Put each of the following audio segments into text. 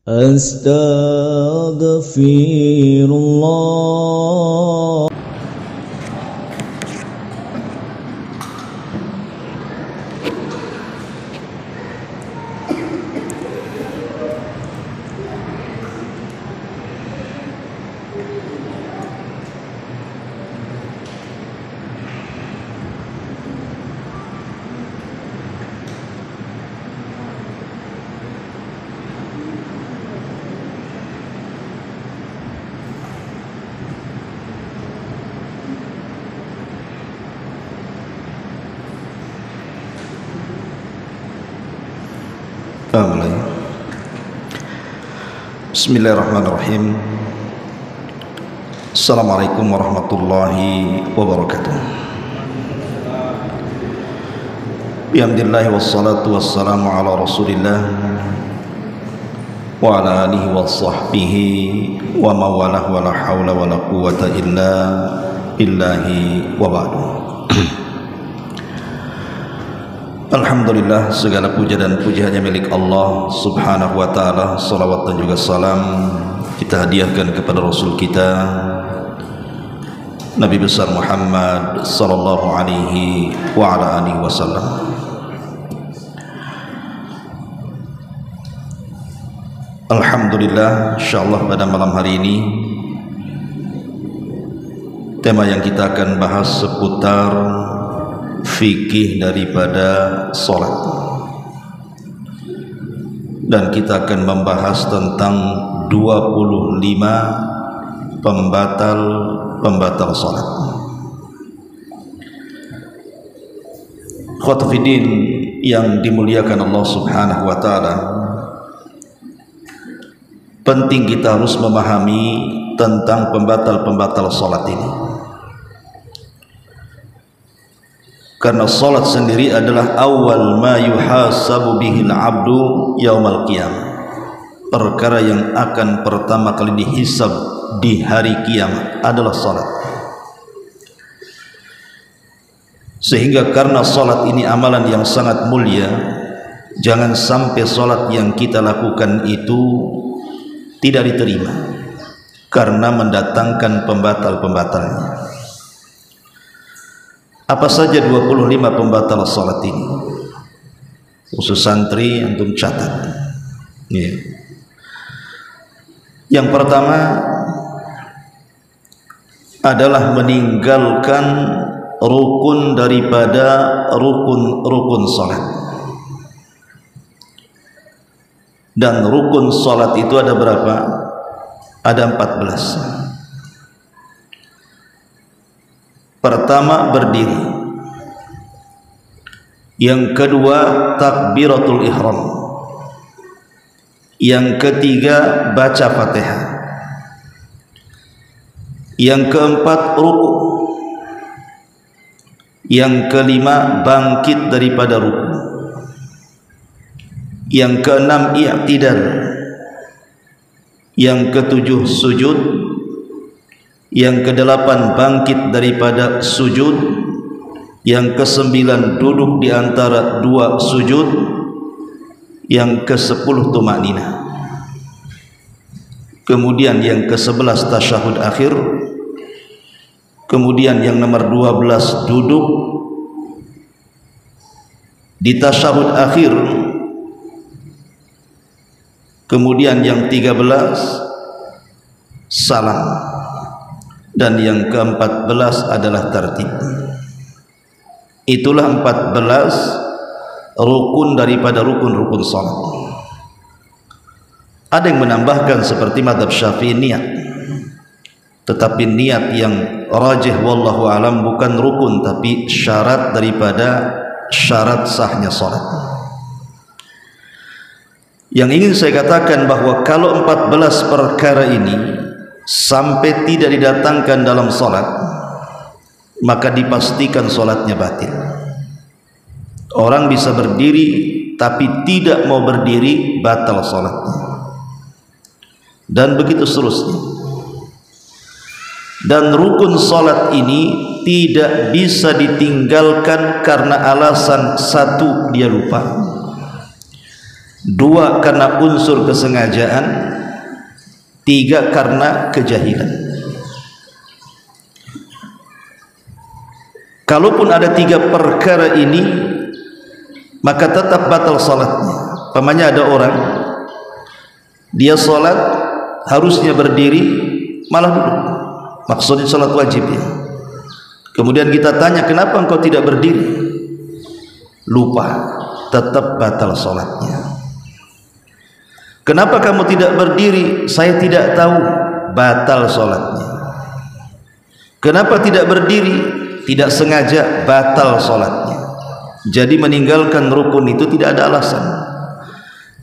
Astaghfirullah. Bismillahirrahmanirrahim. Assalamualaikum warahmatullahi wabarakatuh. Bihamdillahi wassalatu wassalamu ala rasulillah wa ala alihi wa sahbihi wa mawalah wa la hawla wa la quwata illa billahi wa ba'du. Alhamdulillah, segala puja dan puji hanya milik Allah subhanahu wa ta'ala. Salawat dan juga salam kita hadiahkan kepada Rasul kita Nabi besar Muhammad sallallahu alaihi wa ala alihi wasallam. Alhamdulillah, insyaallah pada malam hari ini tema yang kita akan bahas seputar fikih daripada sholat, dan kita akan membahas tentang 25 pembatal sholat. Khotfidin yang dimuliakan Allah subhanahu wa ta'ala, penting kita harus memahami tentang pembatal sholat ini, karena salat sendiri adalah awal ma yuhasabu bihil abdu yaumal qiyamah, perkara yang akan pertama kali dihisab di hari kiamat adalah salat. Sehingga karena salat ini amalan yang sangat mulia, jangan sampai salat yang kita lakukan itu tidak diterima karena mendatangkan pembatal-pembatalnya. Apa saja 25 pembatal salat ini? Khusus santri antum catat. Yang pertama adalah meninggalkan rukun daripada rukun salat. Dan rukun salat itu ada berapa? Ada 14. Pertama, berdiri. Yang kedua, takbiratul ihram. Yang ketiga, baca Fatihah. Yang keempat, ruku. Yang kelima, bangkit daripada ruku. Yang keenam, i'tidal. Yang ketujuh, sujud. Yang kedelapan, bangkit daripada sujud. Yang kesembilan, duduk di antara dua sujud. Yang ke-10, tumakninah. Kemudian yang ke-11, tasyahud akhir. Kemudian yang nomor 12, duduk di tasyahud akhir. Kemudian yang 13, salam. Dan yang ke-14 adalah tertib. Itulah 14 rukun daripada rukun-rukun salat. Ada yang menambahkan seperti mazhab Syafi'i niat, tetapi niat yang rajih wallahu alam bukan rukun tapi syarat daripada syarat sahnya salat. Yang ingin saya katakan bahwa kalau 14 perkara ini sampai tidak didatangkan dalam salat, maka dipastikan salatnya batil. Orang bisa berdiri tapi tidak mau berdiri, batal salatnya. Dan begitu seterusnya. Dan rukun salat ini tidak bisa ditinggalkan karena alasan satu, dia lupa. 2 karena unsur kesengajaan, 3 karena kejahilan. Kalaupun ada 3 perkara ini, maka tetap batal salatnya. Pamannya ada orang dia salat harusnya berdiri malah duduk, maksudnya salat wajib ya. Kemudian kita tanya, kenapa engkau tidak berdiri? Lupa, tetap batal salatnya. Kenapa kamu tidak berdiri? Saya tidak tahu, batal salatnya. Kenapa tidak berdiri? Tidak sengaja, batal salatnya. Jadi meninggalkan rukun itu tidak ada alasan.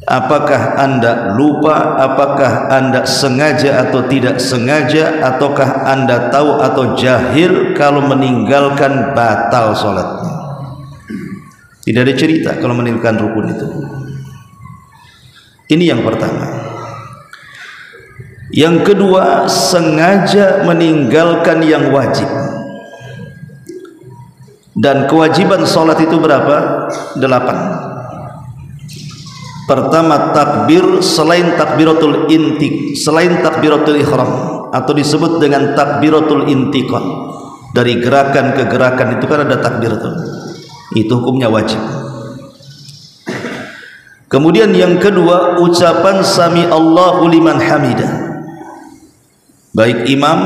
Apakah Anda lupa, apakah Anda sengaja atau tidak sengaja, ataukah Anda tahu atau jahil, kalau meninggalkan batal salatnya. Tidak ada cerita kalau meninggalkan rukun itu. Ini yang pertama. Yang kedua, sengaja meninggalkan yang wajib. Dan kewajiban salat itu berapa? 8. Pertama, takbir selain takbiratul intik, selain takbiratul ihram, atau disebut dengan takbiratul intiqal. Dari gerakan ke gerakan itu kan ada takbiratul. Itu hukumnya wajib. Kemudian yang kedua, ucapan sami Allahu liman hamidah, baik imam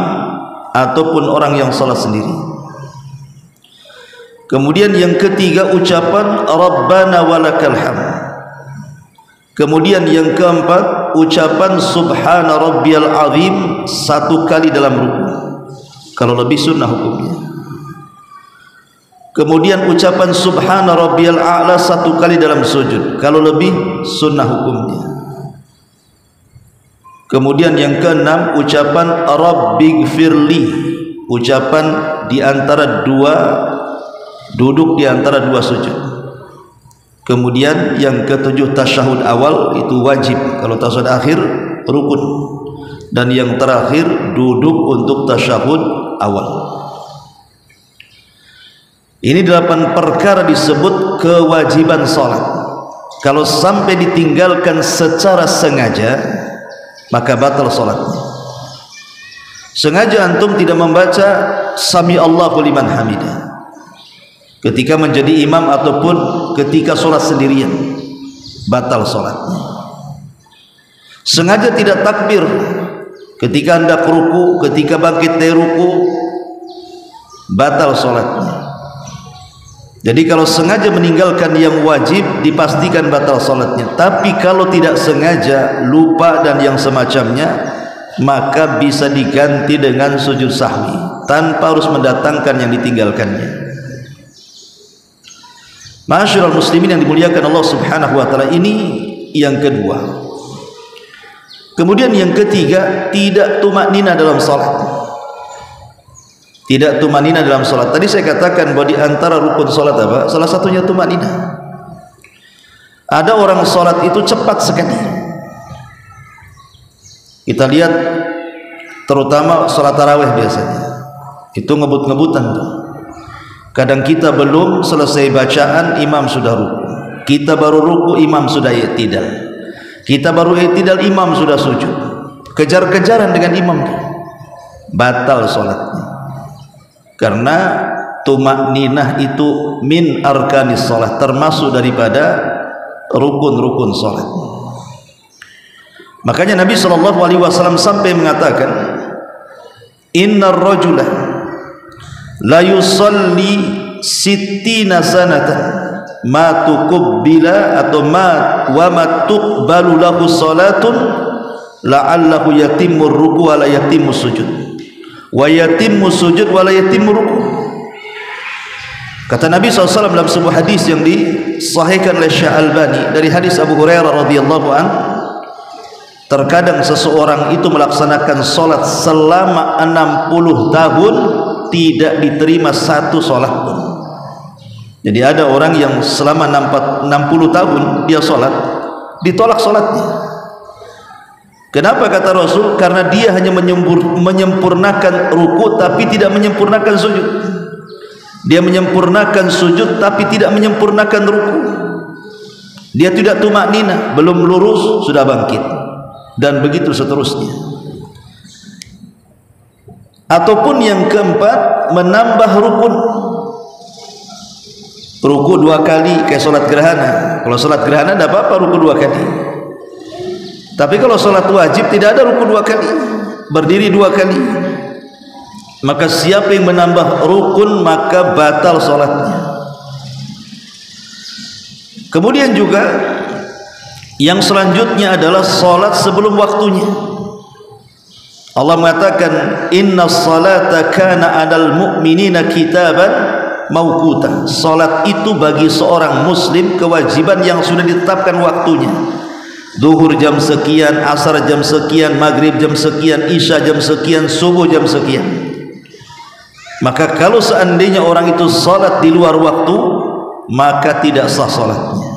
ataupun orang yang salat sendiri. Kemudian yang ketiga, ucapan Rabbana walakal hamd. Kemudian yang keempat, ucapan Subhana rabbiyal azim 1 kali dalam rukuk, kalau lebih sunnah hukumnya. Kemudian ucapan Subhana rabbiyal a'la 1 kali dalam sujud, kalau lebih sunnah hukumnya. Kemudian yang keenam, ucapan Rabbighfirli, ucapan di antara 2 duduk, di antara 2 sujud. Kemudian yang ketujuh, tasyahud awal itu wajib, kalau tasyahud akhir rukun. Dan yang terakhir, duduk untuk tasyahud awal. Ini 8 perkara disebut kewajiban salat. Kalau sampai ditinggalkan secara sengaja, maka batal salatnya. Sengaja antum tidak membaca sami Allahu liman hamidah ketika menjadi imam ataupun ketika salat sendirian, batal salatnya. Sengaja tidak takbir ketika hendak ruku, ketika bangkit dari ruku, batal salatnya. Jadi kalau sengaja meninggalkan yang wajib, dipastikan batal salatnya. Tapi kalau tidak sengaja, lupa dan yang semacamnya, maka bisa diganti dengan sujud sahwi tanpa harus mendatangkan yang ditinggalkannya. Ma'asyiral muslimin yang dimuliakan Allah Subhanahu wa taala, ini yang kedua. Kemudian yang ketiga, tidak tumaknina dalam salat. Tidak tumanina dalam salat. Tadi saya katakan bahwa di antara rukun salat apa? Salah satunya tumanina. Ada orang salat itu cepat sekali. Kita lihat terutama salat tarawih biasanya. Itu ngebut-ngebutan tuh. Kadang kita belum selesai bacaan, imam sudah ruku. Kita baru ruku, imam sudah i'tidal. Kita baru i'tidal, imam sudah sujud. Kejar-kejaran dengan imam. Batal salatnya. Karena tumakninah itu min arkanis salat, termasuk daripada rukun-rukun salat. Makanya Nabi SAW sampai mengatakan, innar rajula la yusalli sittina sanatan ma tuqbila atau wa ma tuqbalu lahu salatun la'allahu yatimmu ruku' wa la yatimmu sujud wa yatimmu sujud wa la yatimmu ruku'. Kata Nabi SAW dalam sebuah hadis yang disahihkan oleh Syekh Albani dari hadis Abu Hurairah radhiyallahu an, terkadang seseorang itu melaksanakan salat selama 60 tahun tidak diterima satu salat pun. Jadi ada orang yang selama 60 tahun dia salat, ditolak salatnya. Kenapa kata Rasul? Karena dia hanya menyempurnakan ruku tapi tidak menyempurnakan sujud. Dia menyempurnakan sujud tapi tidak menyempurnakan ruku. dia tidak tumaknina, belum lurus sudah bangkit, dan begitu seterusnya. Ataupun yang keempat, menambah rukun. Ruku 2 kali kayak sholat gerhana. Kalau sholat gerhana tidak apa-apa ruku 2 kali. Tapi kalau sholat wajib tidak ada ruku 2 kali, berdiri 2 kali. Maka siapa yang menambah rukun maka batal sholatnya. Kemudian juga yang selanjutnya adalah sholat sebelum waktunya. Allah mengatakan, inna salata kana 'alal mu'minina kitaban mauqutan. Salat itu bagi seorang muslim kewajiban yang sudah ditetapkan waktunya. Zuhur jam sekian, asar jam sekian, maghrib jam sekian, isya jam sekian, subuh jam sekian. Maka kalau seandainya orang itu salat di luar waktu, maka tidak sah salatnya.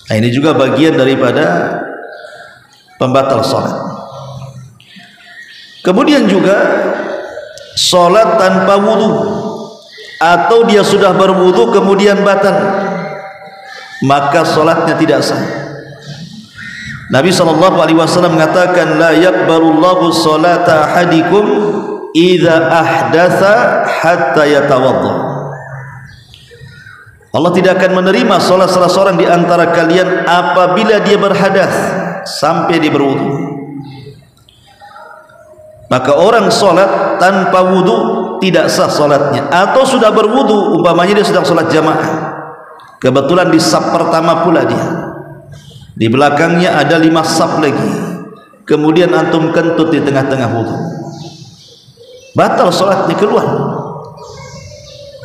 Nah, ini juga bagian daripada pembatal salat. Kemudian juga salat tanpa wudu, atau dia sudah berwudu kemudian batal, maka salatnya tidak sah. Nabi SAW mengatakan, la yaqbalullahu salata ahadikum idza ahdatha hatta yatawadda. Allah tidak akan menerima salat salah seorang di antara kalian apabila dia berhadas sampai dia berwudu. Maka orang salat tanpa wudu tidak sah salatnya, atau sudah berwudu, umpamanya dia sedang salat jamaah, kebetulan di saf pertama pula dia, di belakangnya ada 5 saf lagi, kemudian antum kentut di tengah-tengah wudu, batal salatnya, keluar.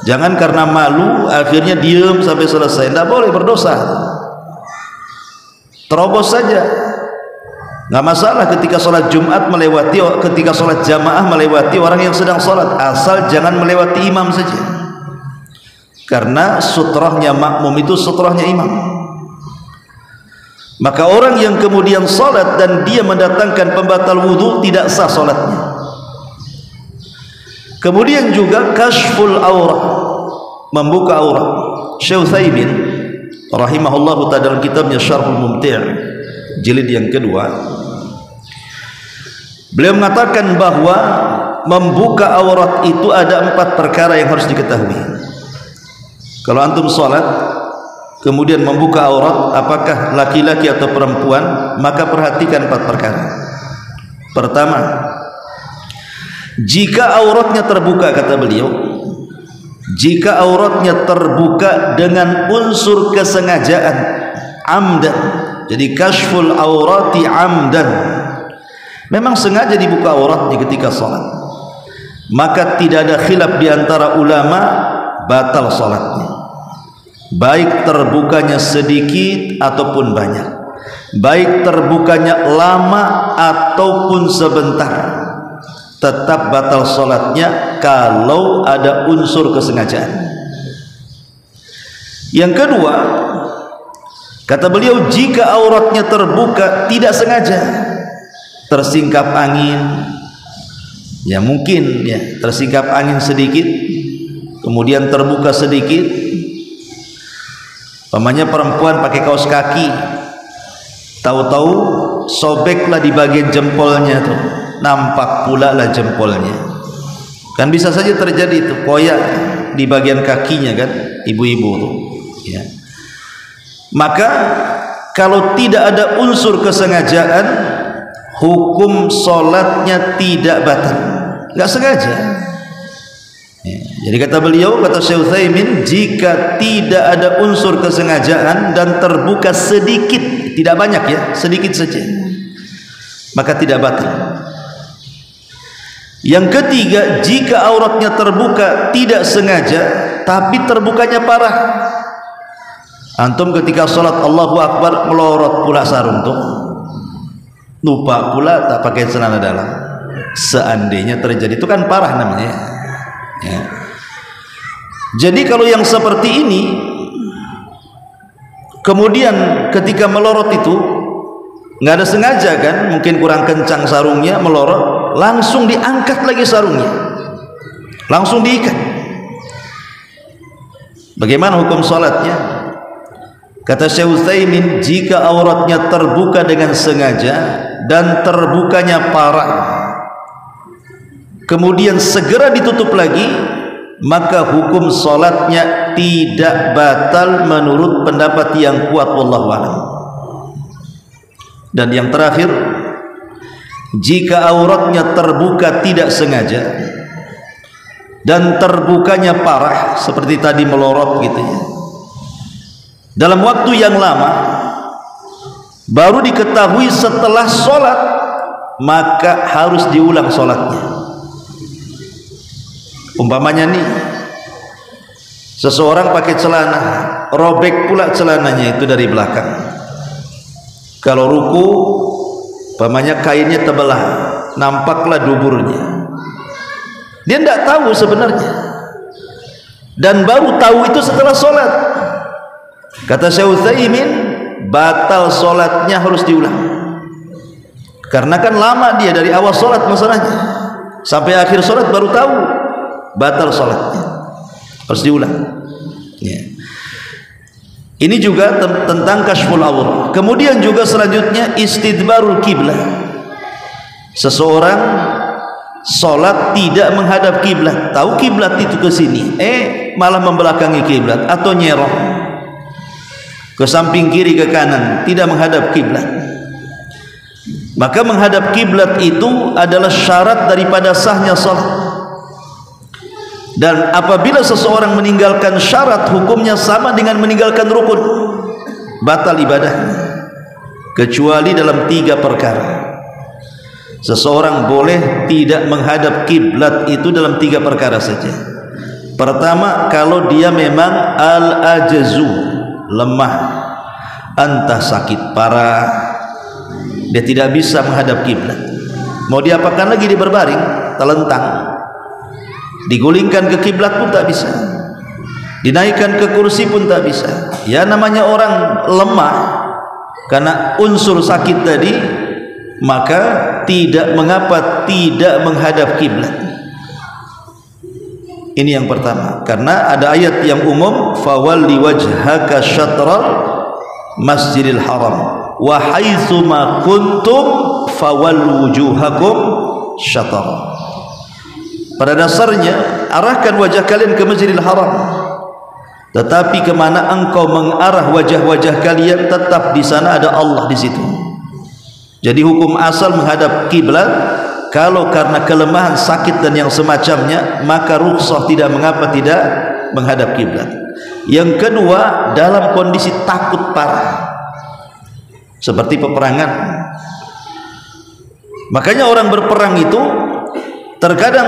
Jangan karena malu akhirnya diam sampai selesai, tidak boleh, berdosa. Terobos saja, nggak masalah ketika sholat Jumat melewati, ketika sholat jamaah melewati orang yang sedang sholat, asal jangan melewati imam saja, karena sutrahnya makmum itu sutrahnya imam. Maka orang yang kemudian sholat dan dia mendatangkan pembatal wudhu tidak sah sholatnya. Kemudian juga kashful aurat, membuka aurat. Syekh Utsaimin rahimahullahu ta'ala dalam kitabnya Syarhul Mumti' jilid yang kedua, beliau mengatakan bahwa membuka aurat itu ada 4 perkara yang harus diketahui. Kalau antum sholat kemudian membuka aurat, apakah laki-laki atau perempuan, maka perhatikan 4 perkara. Pertama, jika auratnya terbuka, kata beliau, jika auratnya terbuka dengan unsur kesengajaan, amdan, jadi kashful aurati amdan, memang sengaja dibuka auratnya ketika sholat, maka tidak ada khilaf di antara ulama, batal sholatnya, baik terbukanya sedikit ataupun banyak, baik terbukanya lama ataupun sebentar, tetap batal sholatnya kalau ada unsur kesengajaan. Yang kedua, kata beliau, jika auratnya terbuka tidak sengaja, tersingkap angin, ya mungkin ya tersingkap angin sedikit, kemudian terbuka sedikit, umpamanya perempuan pakai kaos kaki, tahu-tahu sobeklah di bagian jempolnya tuh, nampak pula lah jempolnya, kan bisa saja terjadi itu, koyak di bagian kakinya kan, ibu-ibu tuh ya. Maka kalau tidak ada unsur kesengajaan, hukum sholatnya tidak batal, nggak sengaja ya. Jadi kata beliau, kata Syekh Utsaimin, jika tidak ada unsur kesengajaan dan terbuka sedikit, tidak banyak ya, sedikit saja, maka tidak batal. Yang ketiga, jika auratnya terbuka tidak sengaja tapi terbukanya parah, antum ketika sholat Allahu Akbar melorot pula sarung tuh, lupa pula tak pakai celana dalam, seandainya terjadi, itu kan parah namanya ya. Jadi kalau yang seperti ini kemudian ketika melorot itu nggak ada sengaja kan, mungkin kurang kencang sarungnya, melorot, langsung diangkat lagi sarungnya, langsung diikat. Bagaimana hukum sholatnya? Kata Syekh Utsaimin, jika auratnya terbuka dengan sengaja dan terbukanya parah, kemudian segera ditutup lagi, maka hukum solatnya tidak batal menurut pendapat yang kuat, wallahu a'lam. Dan yang terakhir, jika auratnya terbuka tidak sengaja dan terbukanya parah, seperti tadi melorot gitu ya, dalam waktu yang lama, baru diketahui setelah sholat, maka harus diulang sholatnya. Umpamanya nih, seseorang pakai celana, robek pula celananya itu dari belakang. Kalau ruku, umpamanya kainnya terbelah, nampaklah duburnya. Dia tidak tahu sebenarnya, dan baru tahu itu setelah sholat. Kata Syekh Utsaimin, batal sholatnya, harus diulang. Karena kan lama dia dari awal sholat masalahnya sampai akhir sholat baru tahu, batal sholatnya, harus diulang ya. Ini juga tentang kasyful aurat. Kemudian juga selanjutnya istidbarul kiblah. Seseorang sholat tidak menghadap kiblat, tahu kiblat itu ke sini, malah membelakangi kiblat atau nyerong ke samping kiri ke kanan, tidak menghadap kiblat. Maka menghadap kiblat itu adalah syarat daripada sahnya salat. Dan apabila seseorang meninggalkan syarat, hukumnya sama dengan meninggalkan rukun, batal ibadahnya, kecuali dalam 3 perkara. Seseorang boleh tidak menghadap kiblat itu dalam 3 perkara saja. Pertama, kalau dia memang al-ajzu, lemah, entah sakit parah, dia tidak bisa menghadap kiblat. Mau diapakan lagi, dia berbaring, telentang, digulingkan ke kiblat pun tak bisa, dinaikkan ke kursi pun tak bisa. Ya namanya orang lemah karena unsur sakit tadi, maka tidak mengapa tidak menghadap kiblat. Ini yang pertama, karena ada ayat yang umum, fawalli wajhaka syatral masjidil haram wa haitsu ma kuntum fawallu wujuhakum syatr. Pada dasarnya arahkan wajah kalian ke Masjidil Haram, tetapi kemana engkau mengarah wajah-wajah kalian, tetap di sana ada Allah di situ. Jadi hukum asal menghadap kiblat. Kalau karena kelemahan, sakit dan yang semacamnya, maka rukhsah, tidak mengapa tidak menghadap kiblat. Yang kedua, dalam kondisi takut parah seperti peperangan. Makanya orang berperang itu terkadang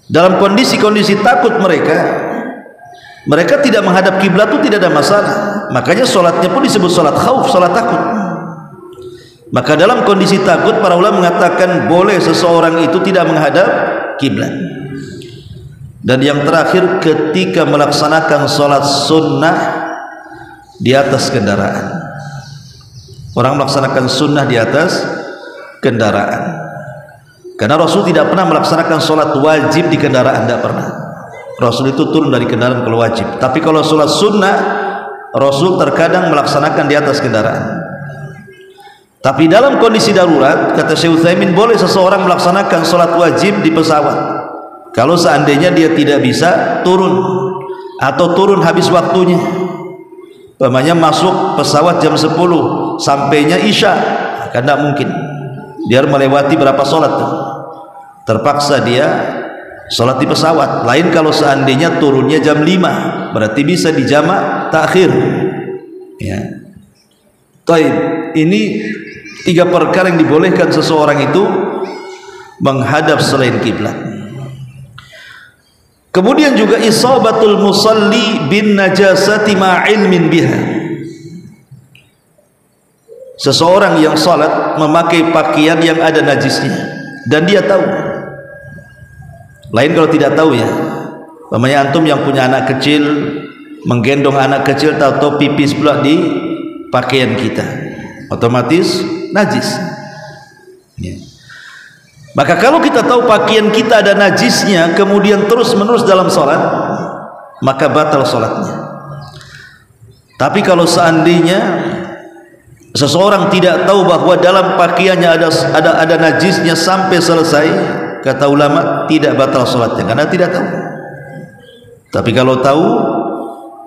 dalam kondisi-kondisi takut, mereka tidak menghadap kiblat itu tidak ada masalah. Makanya sholatnya pun disebut sholat khauf, sholat takut. Maka dalam kondisi takut, para ulama mengatakan boleh seseorang itu tidak menghadap kiblat. Dan yang terakhir, ketika melaksanakan sholat sunnah di atas kendaraan. Orang melaksanakan sunnah di atas kendaraan, karena Rasul tidak pernah melaksanakan sholat wajib di kendaraan, tidak pernah. Rasul itu turun dari kendaraan kalau wajib. Tapi kalau sholat sunnah, Rasul terkadang melaksanakan di atas kendaraan. Tapi dalam kondisi darurat, kata Syekh Utsaimin, boleh seseorang melaksanakan sholat wajib di pesawat. Kalau seandainya dia tidak bisa turun, atau turun habis waktunya, umpamanya masuk pesawat jam 10, sampainya Isya, kan tidak mungkin. Dia melewati berapa sholat tuh, terpaksa dia sholat di pesawat. Lain kalau seandainya turunnya jam 5, berarti bisa dijamak takhir ya. Taib, ini 3 perkara yang dibolehkan seseorang itu menghadap selain kiblat. Kemudian juga isabatul musalli bin najasati ma ilmin biha. Seseorang yang salat memakai pakaian yang ada najisnya dan dia tahu. Lain kalau tidak tahu ya. Namanya antum yang punya anak kecil, menggendong anak kecil, tahu pipis pula di pakaian kita, otomatis najis ya. Maka kalau kita tahu pakaian kita ada najisnya, kemudian terus menerus dalam sholat, maka batal sholatnya. Tapi kalau seandainya seseorang tidak tahu bahwa dalam pakaiannya ada najisnya sampai selesai, kata ulama tidak batal salatnya karena tidak tahu. Tapi kalau tahu,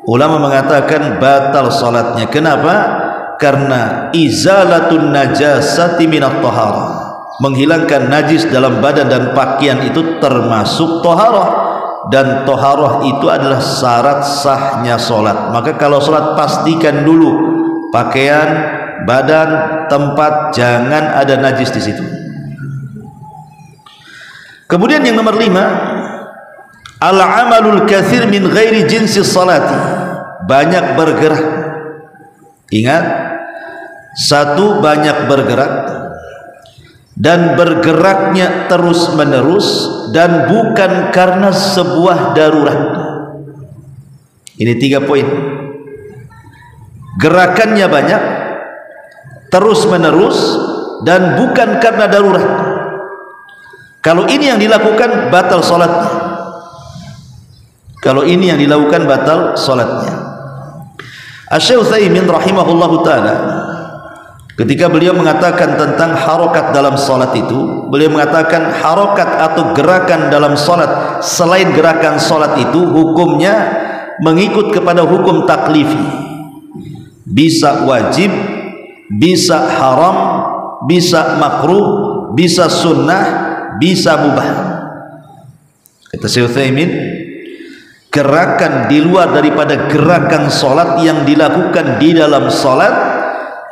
ulama mengatakan batal salatnya. Kenapa? Karena izalatun najasati minat taharah, menghilangkan najis dalam badan dan pakaian itu termasuk taharah, dan taharah itu adalah syarat sahnya salat. Maka kalau salat pastikan dulu pakaian, badan, tempat jangan ada najis di situ. Kemudian yang nomor 5, al-amalul katsir min ghairi jinsi salati, banyak bergerak. Ingat, satu, banyak bergerak, dan bergeraknya terus menerus, dan bukan karena sebuah darurat. Ini 3 poin. Gerakannya banyak, terus menerus, dan bukan karena darurat. Kalau ini yang dilakukan, batal salatnya. Kalau ini yang dilakukan, batal salatnya. Asy-Syaikh Utsaimin rahimahullahu taala, ketika beliau mengatakan tentang harokat dalam salat itu, beliau mengatakan harokat atau gerakan dalam salat selain gerakan salat itu hukumnya mengikut kepada hukum taklifi. Bisa wajib, bisa haram, bisa makruh, bisa sunnah, bisa mubah. Kata Syekh Utsaimin, gerakan di luar daripada gerakan salat yang dilakukan di dalam salat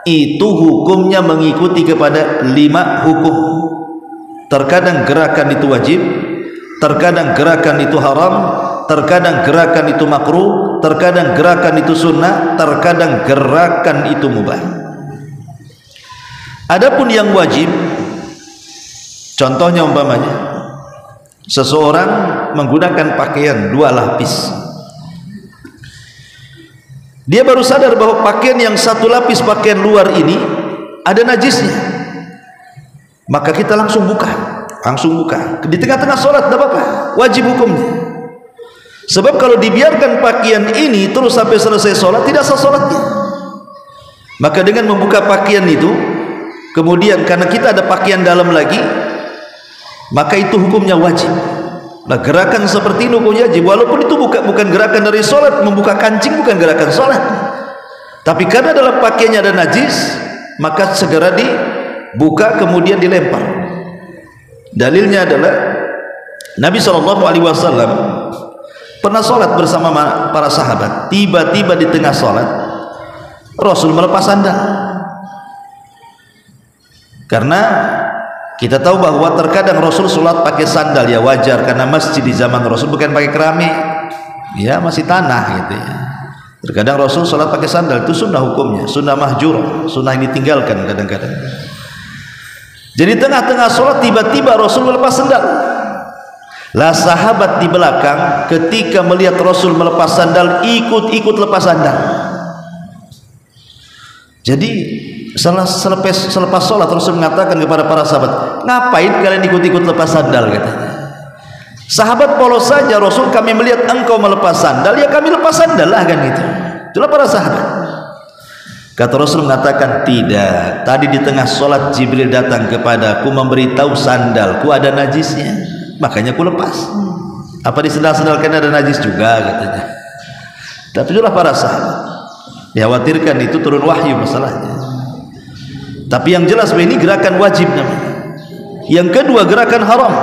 itu hukumnya mengikuti kepada 5 hukum. Terkadang gerakan itu wajib, terkadang gerakan itu haram, terkadang gerakan itu makruh, terkadang gerakan itu sunnah, terkadang gerakan itu mubah. Adapun yang wajib, contohnya umpamanya seseorang menggunakan pakaian 2 lapis. Dia baru sadar bahwa pakaian yang 1 lapis, pakaian luar ini ada najisnya. Maka kita langsung buka di tengah-tengah sholat, tidak apa-apa, wajib hukumnya. Sebab kalau dibiarkan pakaian ini terus sampai selesai sholat, tidak sah sholatnya. Maka dengan membuka pakaian itu, kemudian karena kita ada pakaian dalam lagi, maka itu hukumnya wajib. Nah, gerakan seperti ini hukumnya wajib, walaupun itu bukan gerakan dari sholat. Membuka kancing bukan gerakan sholat, tapi karena dalam pakaiannya ada najis, maka segera dibuka kemudian dilempar. Dalilnya adalah Nabi SAW pernah sholat bersama para sahabat. Tiba-tiba di tengah sholat Rasul melepas sandal. Karena kita tahu bahwa terkadang Rasul sholat pakai sandal, ya wajar, karena masjid di zaman Rasul bukan pakai keramik, ya masih tanah gitu ya. Terkadang Rasul sholat pakai sandal, itu sunnah hukumnya, sunnah mahjur, sunnah yang ditinggalkan kadang-kadang. Jadi tengah-tengah sholat tiba-tiba Rasul melepas sandal. Lah sahabat di belakang ketika melihat Rasul melepas sandal, ikut lepas sandal. Jadi selepas sholat Rasul mengatakan kepada para sahabat, ngapain kalian ikut-ikut lepas sandal, katanya. Sahabat polos saja, Rasul, kami melihat engkau melepas sandal, ya kami lepas sandal lah, kan gitu. Itulah para sahabat. Kata Rasul mengatakan, tidak, tadi di tengah sholat Jibril datang kepadaku memberitahu sandalku ada najisnya, makanya aku lepas. Apa di sandal-sandal kan ada najis juga, katanya. Tapi itulah para sahabat, dikhawatirkan itu turun wahyu masalahnya. Tapi yang jelas ini gerakan wajib namanya. Yang kedua, gerakan haram.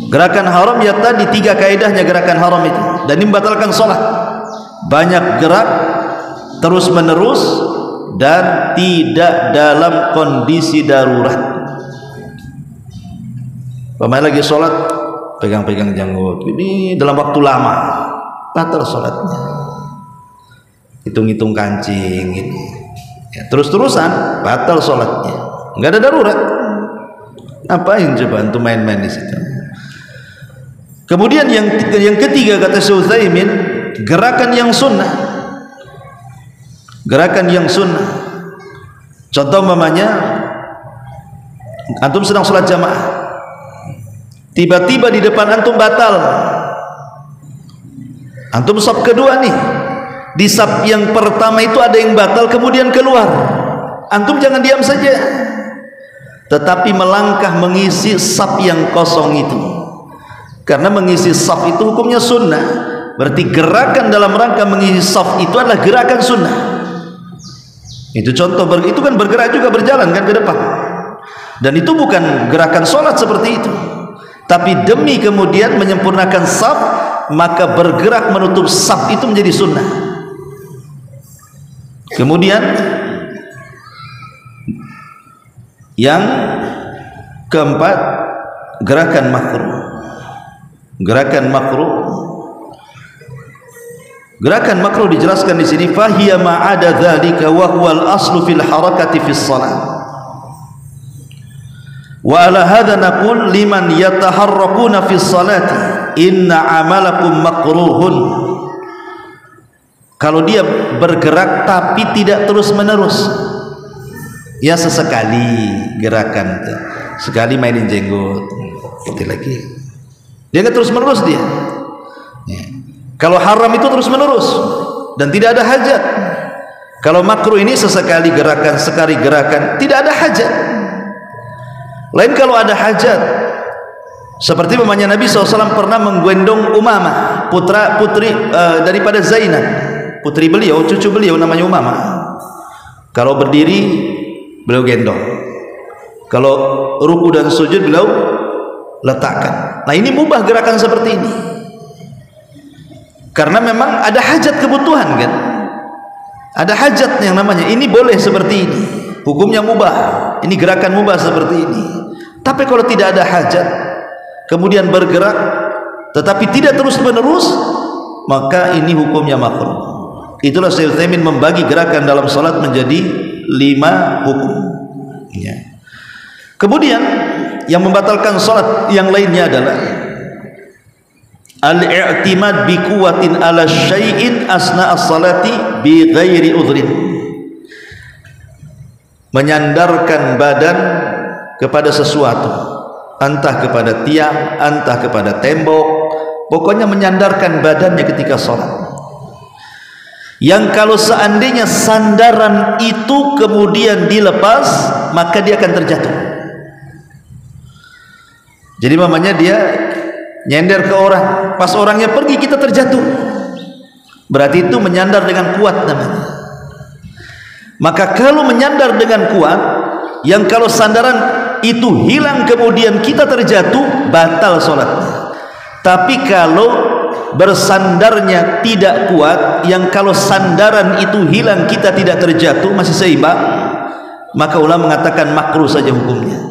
Gerakan haram ya tadi 3 kaidahnya gerakan haram itu, dan ini membatalkan sholat. Banyak gerak, terus menerus, dan tidak dalam kondisi darurat. Pemain lagi sholat pegang-pegang janggut ini dalam waktu lama, batal sholatnya. Hitung-hitung kancing ini, ya, terus-terusan batal sholatnya. Nggak ada darurat. Ngapain coba untuk main-main di situ? Kemudian yang ketiga, kata Syekh Utsaimin, gerakan yang sunnah. Gerakan yang sunnah. Contoh mamanya, antum sedang sholat jamaah, tiba-tiba di depan antum batal. Antum saf kedua nih, Di saf yang pertama itu ada yang batal kemudian keluar, antum jangan diam saja, tetapi melangkah mengisi saf yang kosong itu. Karena mengisi saf itu hukumnya sunnah, berarti gerakan dalam rangka mengisi saf itu adalah gerakan sunnah. Itu contoh, itu kan bergerak juga, berjalan kan ke depan, dan itu bukan gerakan sholat seperti itu, tapi demi kemudian menyempurnakan saf, maka bergerak menutup saf itu menjadi sunnah. Kemudian yang keempat, gerakan makruh. Gerakan makruh, gerakan makruh dijelaskan di sini, fahiya ma'ada dzalika wa huwal aslu fil harakati fis shalah. Wa ala hadza naqul liman yataharrakuna fis salati inna amalakum makruhun. Kalau dia bergerak tapi tidak terus menerus, ya sesekali gerakan, sekali mainin jenggot, putih lagi, dia nggak terus menerus dia. Ya. Kalau haram itu terus menerus dan tidak ada hajat. Kalau makruh ini sesekali gerakan, sekali gerakan, tidak ada hajat. Lain kalau ada hajat, seperti umpamanya Nabi SAW pernah menggendong Umamah, putri daripada Zainab, putri beliau, cucu beliau namanya Umamah. Kalau berdiri beliau gendong, kalau ruku dan sujud beliau letakkan. Nah ini mubah gerakan seperti ini, karena memang ada hajat kebutuhan kan, ada hajat yang namanya ini boleh seperti ini, hukumnya mubah, ini gerakan mubah seperti ini. Tapi kalau tidak ada hajat kemudian bergerak tetapi tidak terus menerus, maka ini hukumnya makruh. Itulah Syekh Utsaimin membagi gerakan dalam salat menjadi 5 hukum ya. Kemudian yang membatalkan salat yang lainnya adalah al-i'timad bi quwwatin ala syai'in asna as-salati bi ghairi udhrin, menyandarkan badan kepada sesuatu, entah kepada tiang, entah kepada tembok, pokoknya menyandarkan badannya ketika sholat, yang kalau seandainya sandaran itu kemudian dilepas maka dia akan terjatuh. Jadi mamanya dia nyender ke orang, pas orangnya pergi kita terjatuh, berarti itu menyandar dengan kuat namanya. Maka kalau menyandar dengan kuat, yang kalau sandaran itu hilang kemudian kita terjatuh, batal sholatnya. Tapi kalau bersandarnya tidak kuat, yang kalau sandaran itu hilang kita tidak terjatuh, masih seimbang, maka ulama mengatakan makruh saja hukumnya.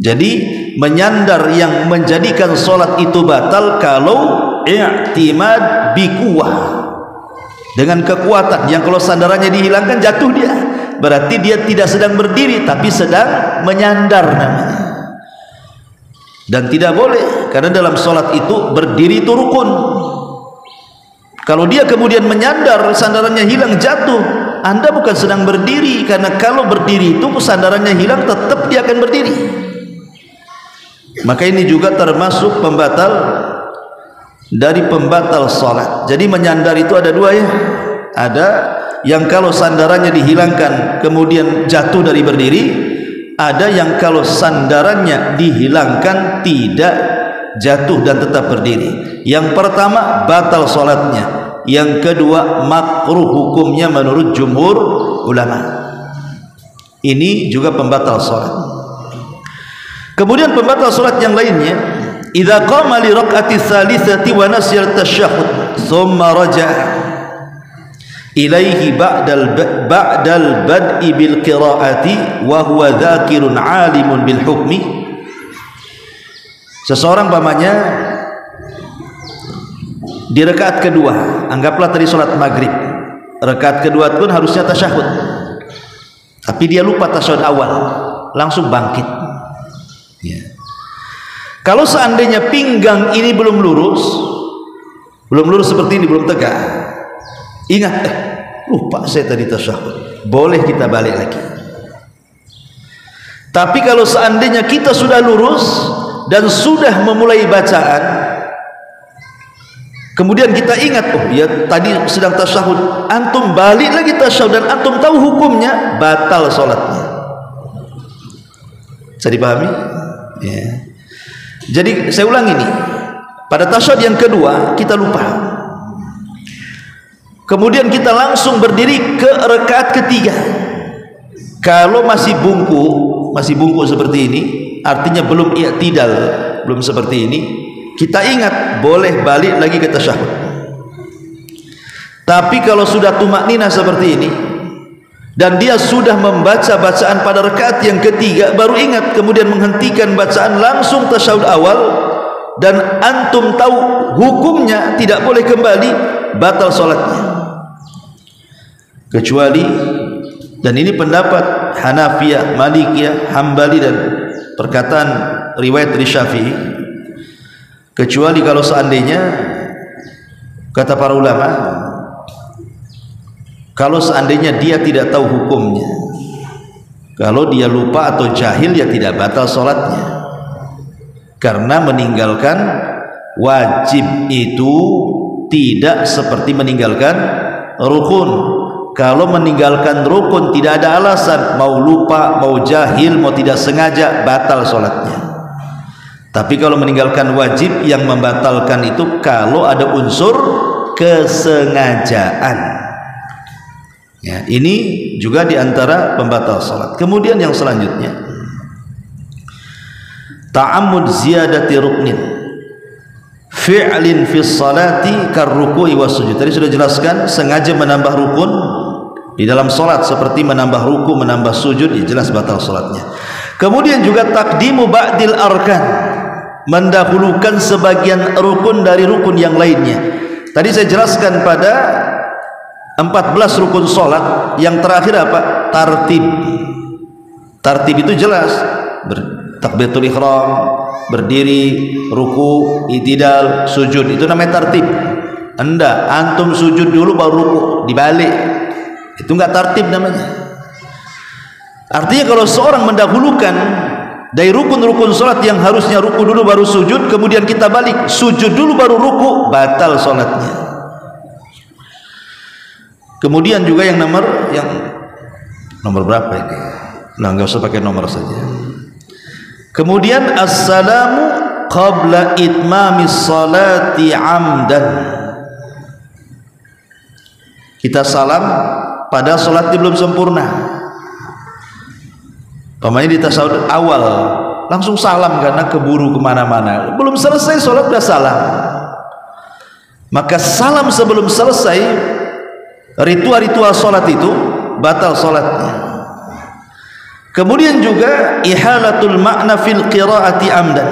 Jadi menyandar yang menjadikan sholat itu batal kalau i'timad biquwah, dengan kekuatan, yang kalau sandarannya dihilangkan jatuh dia, berarti dia tidak sedang berdiri tapi sedang menyandar namanya. Dan tidak boleh, karena dalam sholat itu berdiri itu rukun. Kalau dia kemudian menyandar, sandarannya hilang, jatuh, Anda bukan sedang berdiri, karena kalau berdiri itu sandarannya hilang tetap dia akan berdiri. Maka ini juga termasuk pembatal dari pembatal sholat. Jadi menyandar itu ada 2 ya, ada yang kalau sandarannya dihilangkan kemudian jatuh dari berdiri, ada yang kalau sandarannya dihilangkan tidak jatuh dan tetap berdiri. Yang pertama batal sholatnya, yang kedua makruh hukumnya menurut jumhur ulama. Ini juga pembatal sholat. Kemudian pembatal sholat yang lainnya, idza qama li raq'ati tsalitsati wa nasiya tasyahhud thumma raja'a ilaihi ba'dal bad'i bil qira'ati wa huwa dzakirun 'alimun bil hukmi. Seseorang pamannya di rakaat kedua, anggaplah tadi sholat maghrib, rakaat kedua pun harusnya tasyahud, tapi dia lupa tasyahud awal, langsung bangkit ya. Kalau seandainya pinggang ini belum lurus seperti ini, belum tegak, ingat, lupa saya tadi tasyahud, boleh kita balik lagi. Tapi kalau seandainya kita sudah lurus dan sudah memulai bacaan, Kemudian kita ingat, oh ya tadi sedang tasyahud, antum balik lagi tasyahud dan antum tahu hukumnya, batal sholatnya. Bisa dipahami? Ya. Jadi saya ulangi nih, pada tasyahud yang kedua kita lupa, kemudian kita langsung berdiri ke rakaat ketiga. Kalau masih bungku seperti ini, artinya belum i'tidal, belum seperti ini, kita ingat boleh balik lagi ke tasyahud. Tapi kalau sudah tumakninah seperti ini dan dia sudah membaca bacaan pada rakaat yang ketiga, baru ingat, kemudian menghentikan bacaan, langsung tasyahud awal, dan antum tahu hukumnya, tidak boleh kembali, batal sholatnya. Kecuali, dan ini pendapat Hanafiyah, Malikiyah, Hambali, dan perkataan riwayat dari Syafi'i, kecuali kalau seandainya, kata para ulama, kalau seandainya dia tidak tahu hukumnya, kalau dia lupa atau jahil, ya tidak batal sholatnya, karena meninggalkan wajib itu tidak seperti meninggalkan rukun. Kalau meninggalkan rukun tidak ada alasan, mau lupa, mau jahil, mau tidak sengaja, batal sholatnya. Tapi kalau meninggalkan wajib, yang membatalkan itu kalau ada unsur kesengajaan. Ya, ini juga diantara pembatal sholat. Kemudian yang selanjutnya, ta'ammud ziyadati ruknin fi'lin fi sholati karruku'i was sujud. Tadi sudah jelaskan, sengaja menambah rukun di dalam sholat seperti menambah ruku, menambah sujud, ya jelas batal sholatnya. Kemudian juga takdimu ba'dil arkan, mendahulukan sebagian rukun dari rukun yang lainnya. Tadi saya jelaskan pada 14 rukun sholat, yang terakhir apa? Tartib. Tartib itu jelas, takbiratul ihram, berdiri, ruku, i'tidal, sujud, itu namanya tartib. Anda antum sujud dulu baru ruku, dibalik, itu enggak tartib namanya. Artinya kalau seorang mendahulukan dari rukun-rukun sholat yang harusnya ruku dulu baru sujud, kemudian kita balik sujud dulu baru ruku, batal sholatnya. Kemudian juga yang nomor berapa ini? Nah, nggak usah pakai nomor saja. Kemudian assalamu qabla itmamis salati amdan. Kita salam pada salatnya belum sempurna. Pemain di tasyahud awal langsung salam karena keburu kemana-mana, belum selesai salat sudah salam. Maka salam sebelum selesai ritual-ritual salat itu batal salatnya. Kemudian juga ihalatul makna fil qiraati amdan,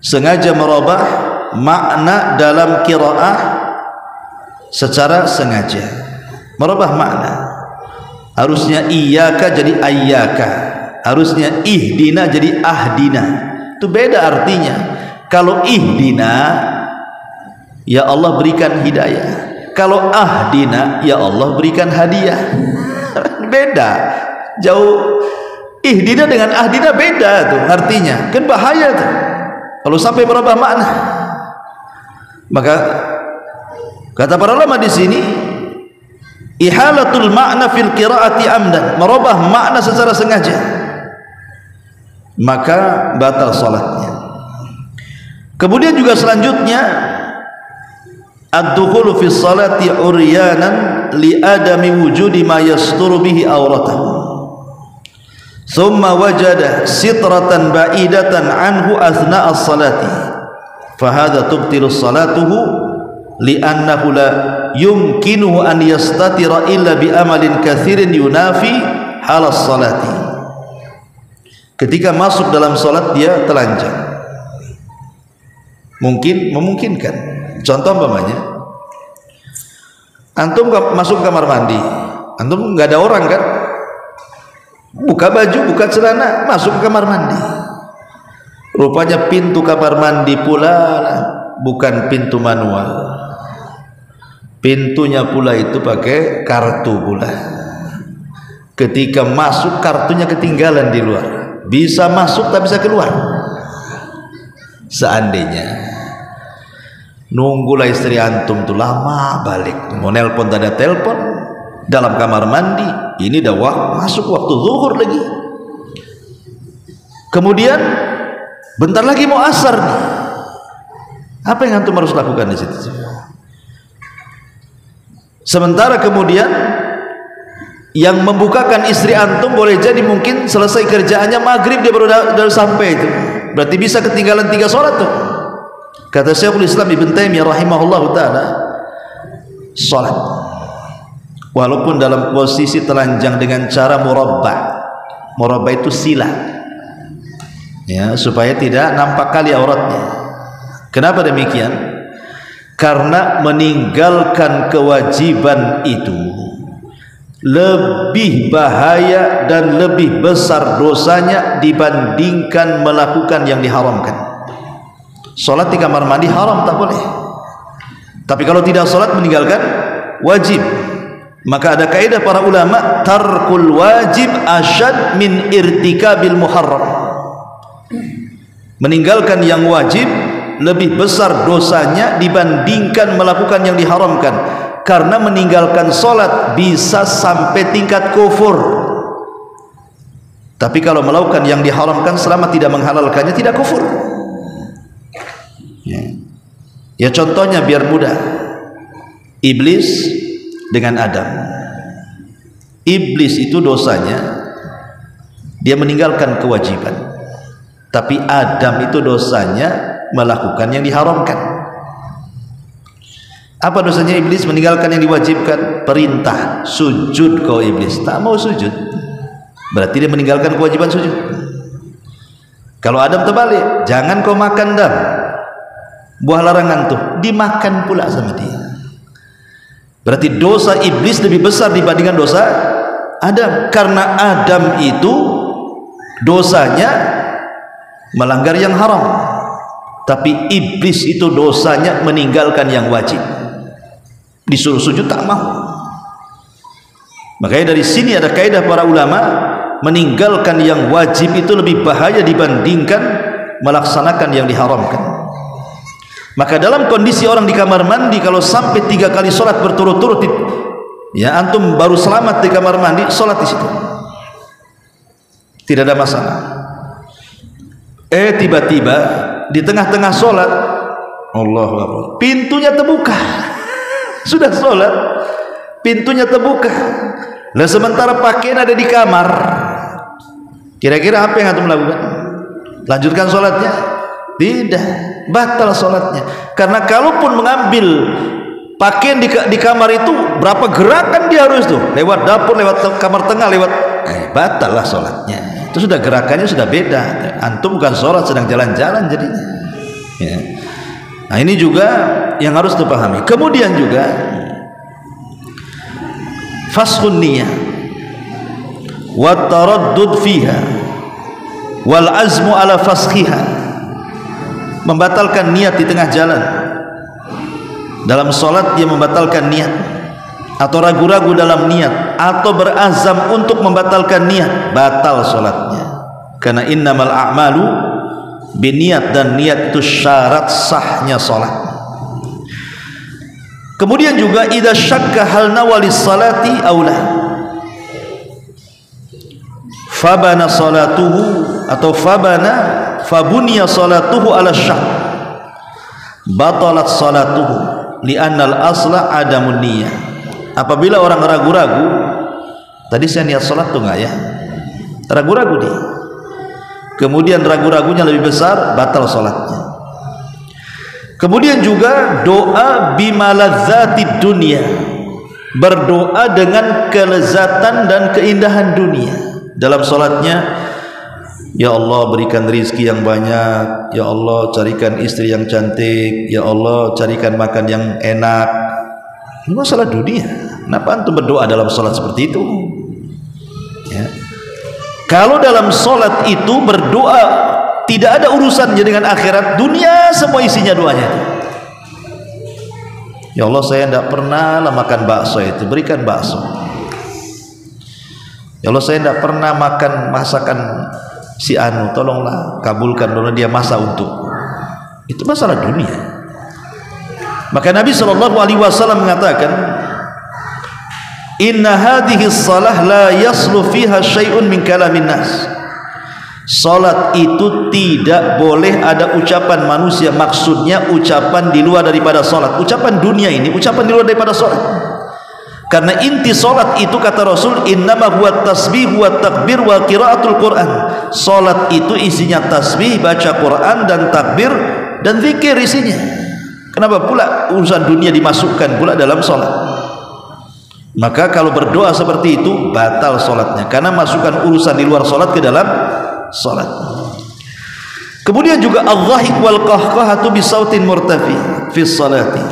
sengaja merubah makna dalam qiraah secara sengaja, merubah makna. Harusnya iyyaka jadi ayyaka, harusnya ihdina jadi ahdina. Itu beda artinya. Kalau ihdina, ya Allah berikan hidayah. Kalau ahdina, ya Allah berikan hadiah. Beda, jauh. Ihdina dengan ahdina beda tuh artinya, kan bahaya tuh kalau sampai merubah makna. Maka kata para ulama di sini, ihalatul makna fil qiraati amdan, merubah makna secara sengaja, maka batal salatnya. Kemudian juga selanjutnya, ad-dukhulu fi salati uryanan li adami wujudi ma yasturu bihi auratahu, thumma wajada sitratan ba'idatan anhu athna as-salati, fahadha tubtilu salatuhu li'annahu la yumkinuhu an yastatira illa bi amalin kathirin yunafi halas salati. Ketika masuk dalam salat dia telanjang, memungkinkan. Contoh umpamanya, antum masuk kamar mandi, antum nggak ada orang kan, buka baju, buka celana, masuk ke kamar mandi. Rupanya pintu kamar mandi pula bukan pintu manual, pintunya pula itu pakai kartu pula. Ketika masuk kartunya ketinggalan di luar, bisa masuk tak bisa keluar. Seandainya Nunggulah istri antum tuh lama balik, mau nelpon tak ada telepon, dalam kamar mandi, ini dah masuk waktu zuhur lagi. Kemudian bentar lagi mau asar nih. Apa yang antum harus lakukan di situ? Sementara kemudian yang membukakan istri antum boleh jadi mungkin selesai kerjaannya maghrib, dia baru sampai itu. Berarti bisa ketinggalan 3 sholat tuh. Kata Syekhul Islam Ibn Taimiyah rahimahullah ta'ala, sholat walaupun dalam posisi telanjang dengan cara murabba itu sila ya, supaya tidak nampak kali auratnya. Kenapa demikian? Karena meninggalkan kewajiban itu lebih bahaya dan lebih besar dosanya dibandingkan melakukan yang diharamkan. Sholat di kamar mandi haram, tak boleh. Tapi kalau tidak sholat meninggalkan wajib, maka ada kaidah para ulama, tarkul wajib asyad min irtikabil muharram. Meninggalkan yang wajib lebih besar dosanya dibandingkan melakukan yang diharamkan. Karena meninggalkan sholat bisa sampai tingkat kufur. Tapi kalau melakukan yang diharamkan selama tidak menghalalkannya, tidak kufur. Ya contohnya biar mudah, iblis dengan Adam. Iblis itu dosanya dia meninggalkan kewajiban, tapi Adam itu dosanya melakukan yang diharamkan. Apa dosanya iblis? Meninggalkan yang diwajibkan. Perintah sujud kau iblis, tak mau sujud, berarti dia meninggalkan kewajiban sujud. Kalau Adam terbalik, jangan kau makan dam, buah larangan tuh, dimakan pula sama dia. Berarti dosa iblis lebih besar dibandingkan dosa Adam, karena Adam itu dosanya melanggar yang haram, tapi iblis itu dosanya meninggalkan yang wajib. Disuruh sujud tak mau. Makanya dari sini ada kaidah para ulama, meninggalkan yang wajib itu lebih bahaya dibandingkan melaksanakan yang diharamkan. Maka dalam kondisi orang di kamar mandi, kalau sampai 3 kali sholat berturut-turut, ya antum baru selamat di kamar mandi, sholat di situ, tidak ada masalah. Tiba-tiba di tengah-tengah sholat, Allahu Akbar, pintunya terbuka. Sudah sholat, pintunya terbuka. Nah sementara pakaian ada di kamar, kira-kira apa yang antum lakukan? Lanjutkan sholatnya? Tidak, batal sholatnya. Karena kalaupun mengambil pakaian di kamar itu, berapa gerakan dia harus tuh, lewat dapur, lewat kamar tengah, lewat batal lah sholatnya. Itu sudah gerakannya sudah beda. Antum bukan sholat, sedang jalan-jalan jadinya ya. Nah ini juga yang harus dipahami. Kemudian juga fashun niyah wa taraddud fiha wal azmu ala faskhiha. Membatalkan niat di tengah jalan. Dalam sholat dia membatalkan niat, atau ragu-ragu dalam niat, atau berazam untuk membatalkan niat, batal sholatnya. Karena innamal a'malu biniat, dan niat itu syarat sahnya sholat. Kemudian juga idza syakka hal nawalis salati aula fabana salatuhu, atau fabuniya salatuhu ala syak batalat salatuhu li'annal asla adamun niyah. Apabila orang ragu-ragu, tadi saya niat salat tuh enggak ya, ragu-ragu dia, kemudian ragu-ragunya lebih besar, batal salatnya. Kemudian juga doa bimaladzatid dunia, berdoa dengan kelezatan dan keindahan dunia dalam salatnya. Ya Allah berikan rizki yang banyak, ya Allah carikan istri yang cantik, ya Allah carikan makan yang enak. Ini masalah dunia. Kenapa antum berdoa dalam salat seperti itu ya? Kalau dalam salat itu berdoa tidak ada urusannya dengan akhirat, dunia semua isinya doanya. Ya Allah saya tidak pernah makan bakso itu, berikan bakso. Ya Allah saya tidak pernah makan masakan si anu, tolonglah kabulkan, tolong dia masak untuk. Itu masalah dunia. Maka Nabi SAW mengatakan, inna hadhihi shalah la yaslu fiha syai'un min kalamin nas. Salat itu tidak boleh ada ucapan manusia, maksudnya ucapan di luar daripada salat. Ucapan dunia ini ucapan di luar daripada salat. Karena inti salat itu kata Rasul, innama huwa tasbih wa takbir wa qiraatul Quran. Salat itu isinya tasbih, baca Quran dan takbir dan zikir isinya. Kenapa pula urusan dunia dimasukkan pula dalam salat? Maka kalau berdoa seperti itu batal salatnya, karena masukkan urusan di luar salat ke dalam salat. Kemudian juga al-dhahik wal qahqahatu bi sautin murtafi fi salati.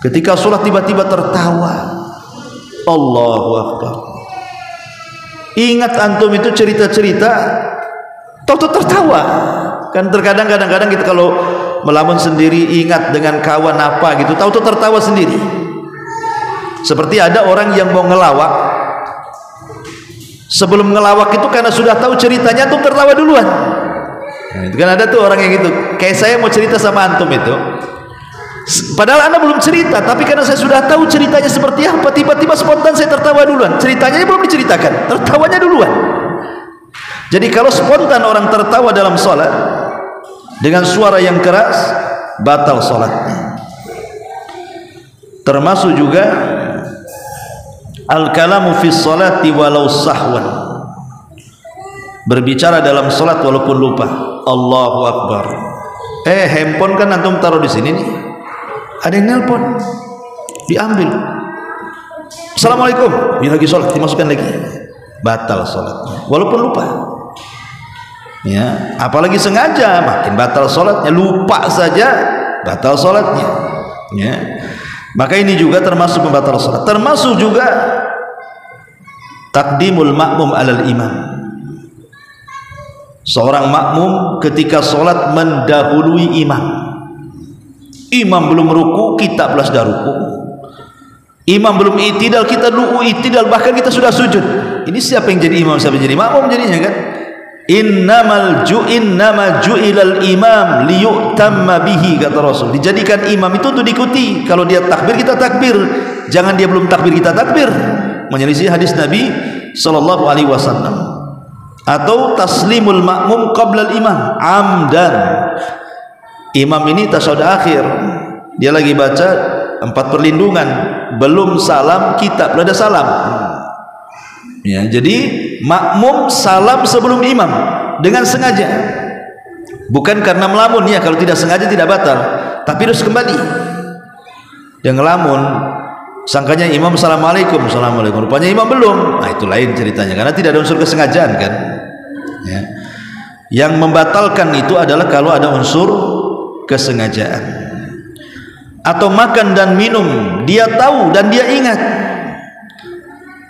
Ketika salat tiba-tiba tertawa, Allahu akbar. Ingat antum itu cerita-cerita tahu tertawa. Kan terkadang kadang-kadang kita kalau melamun sendiri ingat dengan kawan apa gitu, tahu tertawa sendiri. Seperti ada orang yang mau ngelawak, sebelum ngelawak itu karena sudah tahu ceritanya tuh tertawa duluan. Nah, itu kan ada tuh orang yang gitu. Kayak saya mau cerita sama antum itu, padahal anda belum cerita, tapi karena saya sudah tahu ceritanya seperti apa, tiba-tiba spontan saya tertawa duluan. Ceritanya belum diceritakan, tertawanya duluan. Jadi kalau spontan orang tertawa dalam sholat dengan suara yang keras, batal sholatnya. Termasuk juga al-kalamu fi sholati walau sahwan, berbicara dalam sholat walaupun lupa. Allahu akbar. Handphone kan antum taruh di sini nih, ada yang nelpon, diambil. Assalamualaikum, dia lagi sholat, dimasukkan lagi, batal sholatnya walaupun lupa. Ya, apalagi sengaja makin batal sholatnya. Lupa saja batal sholatnya. Ya, maka ini juga termasuk pembatal sholat. Termasuk juga takdimul makmum alal imam. Seorang makmum ketika sholat mendahului imam. Imam belum ruku, kita belas dah ruku. Imam belum itidal, kita dulu itidal, bahkan kita sudah sujud. Ini siapa yang jadi imam, siapa yang jadi makmum jadinya kan? Innama ju'ilal imam liyu'tamma bihi, kata Rasul. Dijadikan imam itu untuk diikuti. Kalau dia takbir kita takbir, jangan dia belum takbir kita takbir. Menyelisih hadis Nabi sallallahu alaihi wasallam. Atau taslimul makmum qabla al-imam amdan. Imam ini tasyahud akhir, dia lagi baca 4 perlindungan, belum salam, kita belum ada salam. Ya, jadi makmum salam sebelum imam dengan sengaja, bukan karena melamun. Ya, kalau tidak sengaja tidak batal, tapi harus kembali. Yang ngelamun sangkanya imam assalamualaikum, assalamualaikum, rupanya imam belum. Nah, itu lain ceritanya, karena tidak ada unsur kesengajaan kan. Ya, yang membatalkan itu adalah kalau ada unsur kesengajaan. Atau makan dan minum, dia tahu dan dia ingat.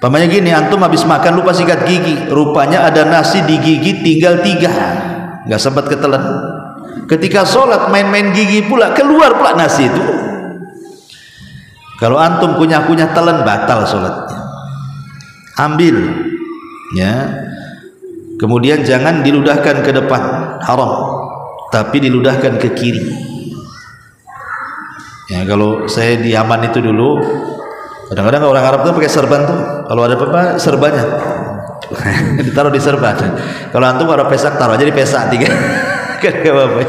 Pamannya gini, antum habis makan lupa sikat gigi, rupanya ada nasi di gigi tinggal 3, nggak sempat ketelan. Ketika sholat main-main gigi pula, keluar pula nasi itu. Kalau antum kunyah-kunyah telan, batal sholatnya. Ambil, ya. Kemudian jangan diludahkan ke depan, haram, tapi diludahkan ke kiri. Ya, kalau saya di Yaman itu dulu, kadang-kadang orang Arab tuh pakai serban tuh, kalau ada apa serbannya ditaruh di serban. Kalau antum ada pesak, taruh aja di pesak 3 kan gak apa-apa,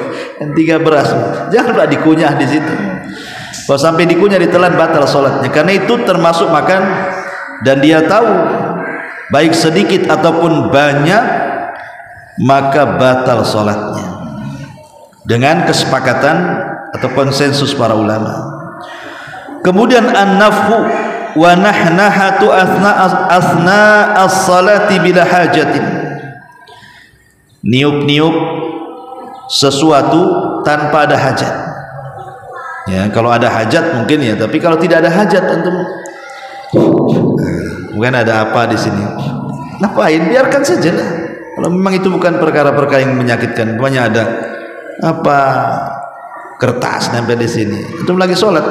yang 3 beras, jangan pula dikunyah di situ. Kalau sampai dikunyah ditelan, batal sholatnya, karena itu termasuk makan dan dia tahu baik sedikit ataupun banyak, maka batal sholatnya dengan kesepakatan atau konsensus para ulama. Kemudian an-nafhu wa nahnahatu asna as-salati bila hajatin, niup-niup sesuatu tanpa ada hajat. Ya, kalau ada hajat mungkin ya, tapi kalau tidak ada hajat antum bukan ada apa di sini, ngapain, biarkan saja lah. Kalau memang itu bukan perkara-perkara yang menyakitkan, banyak ada apa kertas nempel di sini, antum lagi sholat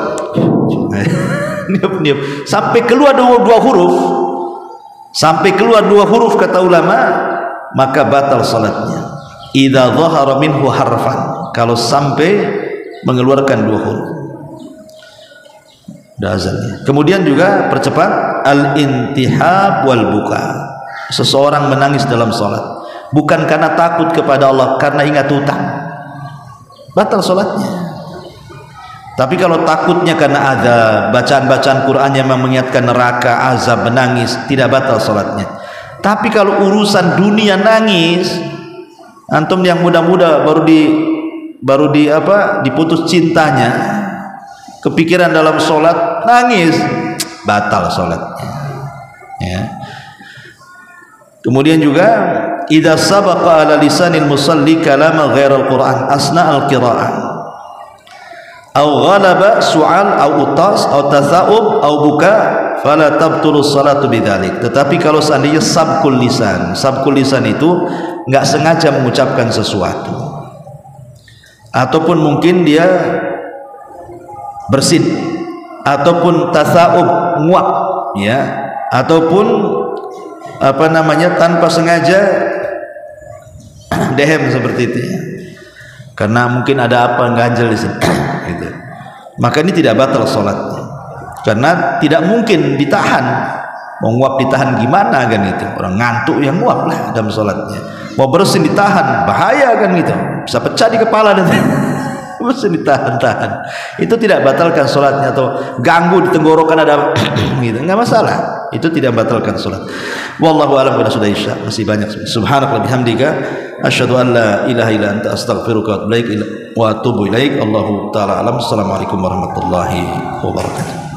niup-niup sampai keluar 2 huruf, sampai keluar 2 huruf kata ulama, maka batal salatnya. Idza dhahara minhu harfan, kalau sampai mengeluarkan 2 huruf. Udah azannya. Kemudian juga percepat al-intihab wal buka. Seseorang menangis dalam salat bukan karena takut kepada Allah, karena ingat hutang, batal salatnya. Tapi kalau takutnya karena azab, bacaan-bacaan Quran yang mengingatkan neraka, azab, menangis, tidak batal salatnya. Tapi kalau urusan dunia nangis, antum yang muda-muda baru diputus cintanya, kepikiran dalam salat, nangis, batal salatnya. Ya. Kemudian juga idza sabaqa ala lisanil musalli kalama ghairal Quran asna al-qira'ah aw ghalaba su'al aw utas aw tasa'ub aw buka fala tabtulu salatu bidzalik. Tetapi kalau seandainya sabkul lisan itu enggak sengaja mengucapkan sesuatu, ataupun mungkin dia bersin, ataupun tasa'ub, nguap, ya, ataupun tanpa sengaja dehem seperti itu ya. Karena mungkin ada apa ganjel di sini gitu. Maka ini tidak batal salatnya. Karena tidak mungkin ditahan. Mau nguap ditahan gimana kan itu? Orang ngantuk yang nguap lah dalam salatnya. Mau bersin ditahan, bahaya kan gitu. Bisa pecah di kepala dan bersin ditahan-tahan. Itu tidak batalkan salatnya, atau ganggu di tenggorokan ada gitu. Enggak masalah. Itu tidak batalkan salat. Wallahu a'lam. Sudah isya, masih banyak. Subhanaka bihamdika asyhadu an la ilaha illa anta astaghfiruka wa atubu ilaik. Allahu taala alam. Assalamualaikum warahmatullahi wabarakatuh.